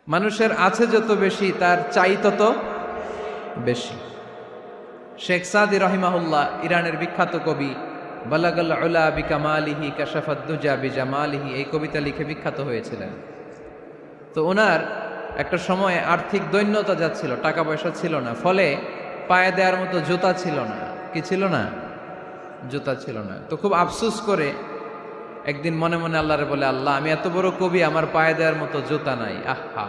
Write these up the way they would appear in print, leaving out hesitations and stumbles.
মানুষের আছে যত বেশি তার চাই তত বেশি। শেখ সাদি রহিমাহুল্লাহ, ইরানের বিখ্যাত কবি, বালাগাল উলা বিকামালিহি কাশাফাদ দুজা বিজামালিহি, এই কবিতা লিখে বিখ্যাত হয়েছিলেন। তো ওনার একটা সময়ে আর্থিক দৈন্যতা যাচ্ছিল, টাকা পয়সা ছিল না, ফলে পায়ে দেওয়ার মতো জুতা ছিল না। কি ছিল না? জুতা ছিল না। তো খুব আফসোস করে একদিন মনে মনে আল্লাহরে বলে, আল্লাহ, আমি এত বড় কবি, আমার পায়ে দেওয়ার মতো জুতা নাই। আহা!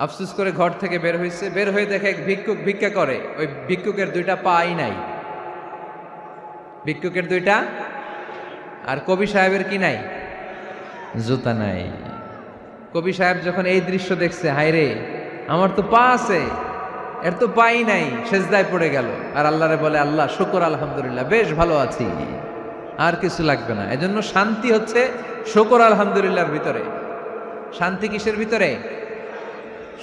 আফসোস করে ঘর থেকে বের হয়েছে। বের হয়ে দেখে এক ভিক্ষুক ভিক্ষা করে। ওই ভিক্ষুকের দুইটা পাই নাই। ভিক্ষুকের দুইটা, আর কবি সাহেবের কি নাই? জুতা নাই। কবি সাহেব যখন এই দৃশ্য দেখছে, হায় রে, আমার তো পা আছে, এর তো পাই নাই, সেজদায় পড়ে গেল। আর আল্লাহরে বলে, আল্লাহ শুকর, আলহামদুলিল্লাহ, বেশ ভালো আছি, আর কিছু লাগবে না। এজন্য শান্তি হচ্ছে শুকর আলহামদুলিল্লাহর ভিতরে। শান্তি কিসের ভিতরে?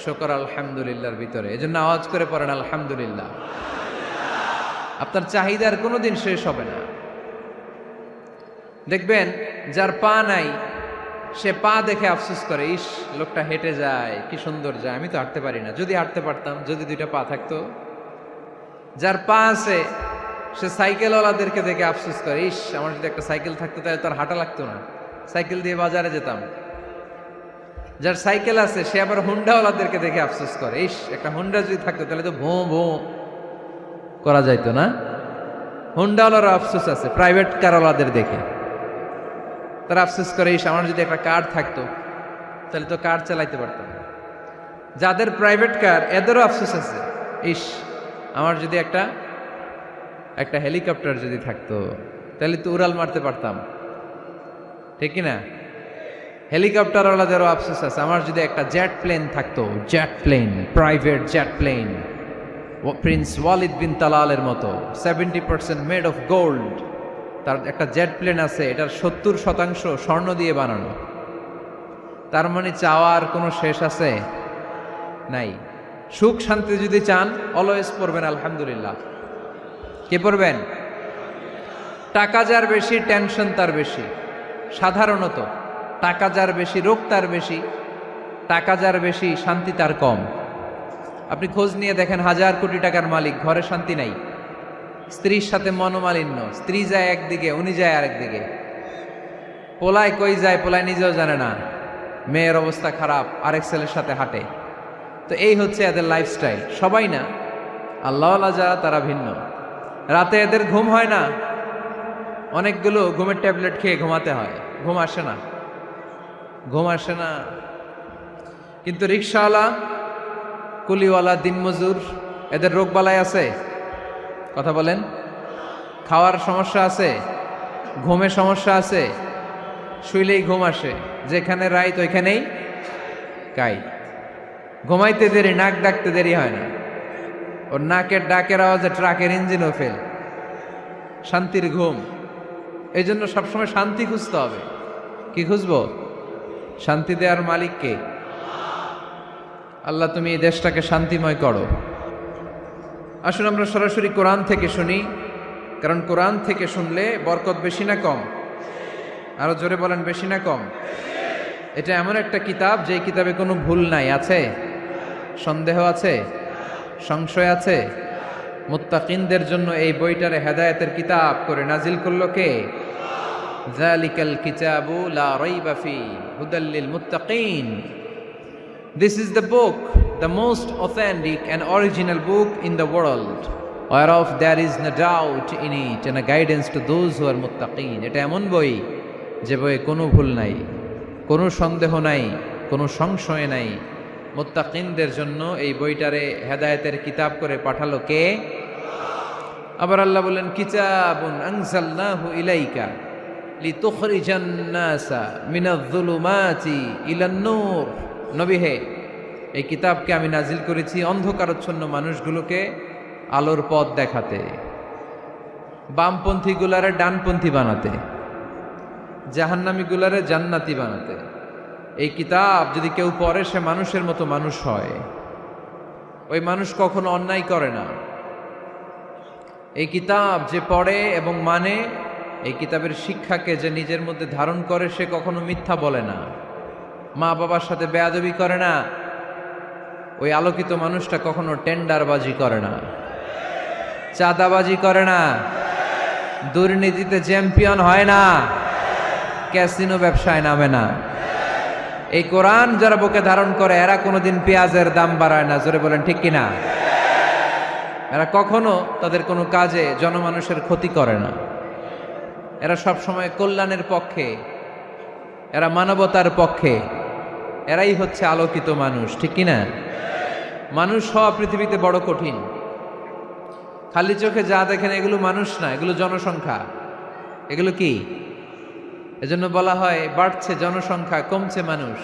শুকর আলহামদুলিল্লাহর ভিতরে। এজন্য আওয়াজ করে পড়েন আলহামদুলিল্লাহ। আপনার চাহিদার কোনোদিন শেষ হবে না। দেখবেন যার পা নাই, সে পা দেখে আফসোস করে, ইস, লোকটা হেঁটে যায়, কি সুন্দর যায়, আমি তো হাঁটতে পারি না, যদি হাঁটতে পারতাম, যদি দুইটা পা থাকতো। যার পা আছে, সে সাইকেলওয়ালাদেরকে দেখে আফসোস করে, ইস, আমার যদি একটা সাইকেল থাকতো তাহলে তার হাঁটা লাগতো না, সাইকেল দিয়ে বাজারে যেতাম। যার সাইকেল আছে, সে আবার হুন্ডাওয়ালাদেরকে দেখে আফসোস করে, ইস, একটা হুন্ডা যদি থাকতো তাহলে তো ভোঁ ভোঁ করা যাইতো না। হুন্ডাওয়ালারও আফসোস আছে প্রাইভেট কারওয়ালাদের দেখে। তারা আফসোস করে, ইস, আমার যদি একটা কার থাকতো তাহলে তো কার চালাইতে পারতাম। যাদের প্রাইভেট কার, এদেরও আফসোস আছে, ইস, আমার যদি একটা হেলিকপ্টার যদি থাকতো তাহলে তো উড়াল মারতে পারতাম, ঠিক কিনা? হেলিকপ্টারওয়ালাদেরও আফসোস আছে, আমার যদি একটা জেট প্লেন থাকতো, jet plane, private jet plane, prince Walid bin তালালের মতো 70% মেড অফ গোল্ড, তার একটা জেট প্লেন আছে, এটার 70% স্বর্ণ দিয়ে বানানো। তার মানে চাওয়ার কোনো শেষ আছে? নাই। সুখ শান্তি যদি চান, অলওয়েজ পড়বেন আলহামদুলিল্লাহ। কে পড়বেন? টাকা যার বেশি, টেনশন তার বেশি। সাধারণত টাকা যার বেশি, রোগ তার বেশি। টাকা যার বেশি, শান্তি তার কম। আপনি খোঁজ নিয়ে দেখেন, 1000 কোটি টাকার মালিক, ঘরে শান্তি নাই। স্ত্রীর সাথে মনোমালিন্য, স্ত্রী যায় একদিকে, উনি যায় আরেকদিকে। পোলায় কই যায়, পোলায় নিজেও জানে না। মেয়ের অবস্থা খারাপ, আরেক ছেলের সাথে হাঁটে। তো এই হচ্ছে এদের লাইফস্টাইল। সবাই না, আল্লাহওয়ালা যারা, তারা ভিন্ন। রাতে এদের ঘুম হয় না, অনেকগুলো ঘুমের ট্যাবলেট খেয়ে ঘুমাতে হয়, ঘুম আসে না, ঘুম আসে না। কিন্তু রিক্সাওয়ালা, কুলিওয়ালা, দিনমজুর, এদের রোগ বালাই আছে? কথা বলেন। খাওয়ার সমস্যা আছে, ঘুমের সমস্যা আছে, শুইলেই ঘুম আসে, যেখানে রাইত ওইখানেই কাই। ঘুমাইতে দেরি, নাক ডাকতে দেরি হয় না, ওর নাকের ডাকের আওয়াজে ট্রাকের ইঞ্জিনও ফেল। শান্তির ঘুম। এই জন্য সবসময় শান্তি খুঁজতে হবে। কি খুঁজবো? শান্তি দেওয়ার মালিক কে? আল্লাহ, তুমি এই দেশটাকে শান্তিময় করো। আসুন আমরা সরাসরি কোরআন থেকে শুনি, কারণ কোরআন থেকে শুনলে বরকত বেশি না কম? আরো জোরে বলেন, বেশি না কম? এটা এমন একটা কিতাব যে কিতাবে কোনো ভুল নাই। আছে? সন্দেহ আছে? সংশয় আছে? মুত্তাকিনদের জন্য এই বইটারে হেদায়েতের কিতাব করে নাজিল করলো কে? যালিকাল কিতাবু লা রাইবা ফি হুদাল লিল মুত্তাকিন। This is the book, the most authentic and original book in the world, whereof there is no doubt in it, and a guidance to those who are muttaqin. এটা এমন বই যে বইয়ে কোনো ভুল নাই, কোনো সন্দেহ নাই, কোনো সংশয় নাই। মুত্তাকিনদের জন্য এই বইটারে হেদায়েতের কিতাব করে পাঠালো কে? আবার আল্লাহ বলেন, কিতাবুন আনজালনাহু ইলাইকা লিতুখরিজান নাসা মিনাজ-যুলুমাতি ইলান-নূর। নবী হে, এই কিতাবকে আমি নাজিল করেছি অন্ধকারচ্ছন্ন মানুষগুলোকে আলোর পথ দেখাতে, বামপন্থী গুলারে ডানপন্থী বানাতে, জাহান্নামী গুলারে জান্নাতি বানাতে। এই কিতাব যদি কেউ পড়ে, সে মানুষের মতো মানুষ হয়। ওই মানুষ কখনো অন্যায় করে না। এই কিতাব যে পড়ে এবং মানে, এই কিতাবের শিক্ষাকে যে নিজের মধ্যে ধারণ করে, সে কখনো মিথ্যা বলে না। মা বাবার সাথে বেয়াদবি করে না, ওই আলোকিত মানুষটা কখনো টেন্ডারবাজি করে না, চাঁদাবাজি করে না, দুর্নীতিতে চ্যাম্পিয়ন হয় না, ক্যাসিনো ব্যবসায় নামে না। এই কোরআন যারা বুকে ধারণ করে এরা কোনোদিন পেঁয়াজের দাম বাড়ায় না। জোরে বলেন ঠিক কিনা? এরা কখনো তাদের কোনো কাজে জনমানুষের ক্ষতি করে না। এরা সব সময় কল্যাণের পক্ষে, এরা মানবতার পক্ষে। এরাই হচ্ছে আলোকিত মানুষ, ঠিক কিনা? মানুষ হওয়া পৃথিবীতে বড় কঠিন। খালি চোখে যা দেখেন এগুলো মানুষ না, এগুলো জনসংখ্যা। এগুলো কি? এজন্য বলা হয় বাড়ছে জনসংখ্যা, কমছে মানুষ।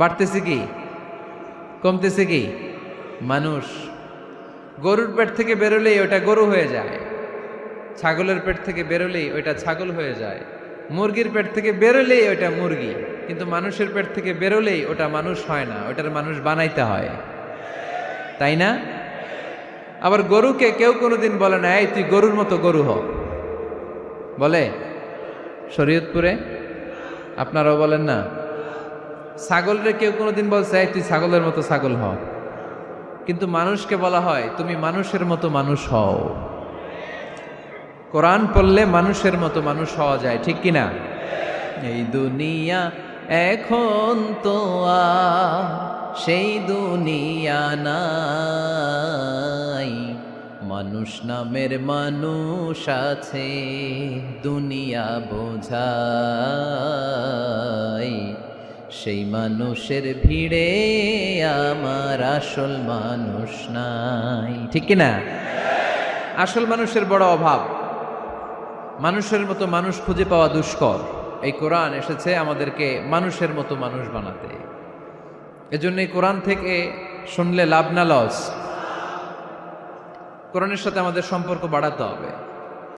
বাড়তেছে কি, কমতেছে কি? মানুষ। গরুর পেট থেকে বেরোলেই ওটা গরু হয়ে যায়, ছাগলের পেট থেকে বেরোলেই ওইটা ছাগল হয়ে যায়, মুরগির পেট থেকে বেরোলেই ওইটা মুরগি। কিন্তু মানুষের পেট থেকে বেরোলেই ওটা মানুষ হয় না, ওটার মানুষ বানাইতে হয়, তাই না? আবার গরুকে কেউ কোনোদিন বলে না এই তুই গরুর মতো গরু হ, বলে? শরীয়তপুরে আপনারাও বলেন না? ছাগলরে কেউ কোনোদিন বলছে এই তুই ছাগলের মতো ছাগল হ, কিন্তু মানুষকে বলা হয় তুমি মানুষের মতো মানুষ হও। কোরআন পড়লে মানুষের মতো মানুষ হওয়া যায়, ঠিক কিনা? এই দুনিয়া এখন তো আর সেই দুনিয়া নাই, মানুষ নামের মানুষ আছে দুনিয়া বোঝাই, সেই মানুষের ভিড়ে আমার আসল মানুষ নাই, ঠিক কিনা? আসল মানুষের বড় অভাব, মানুষের মতো মানুষ খুঁজে পাওয়া দুষ্কর। এই কোরআন এসেছে আমাদেরকে মানুষের মতো মানুষ বানাতে। এজন্য এই কোরআন থেকে শুনলে লাভ না লস? কোরআনের সাথে আমাদের সম্পর্ক বাড়াতে হবে।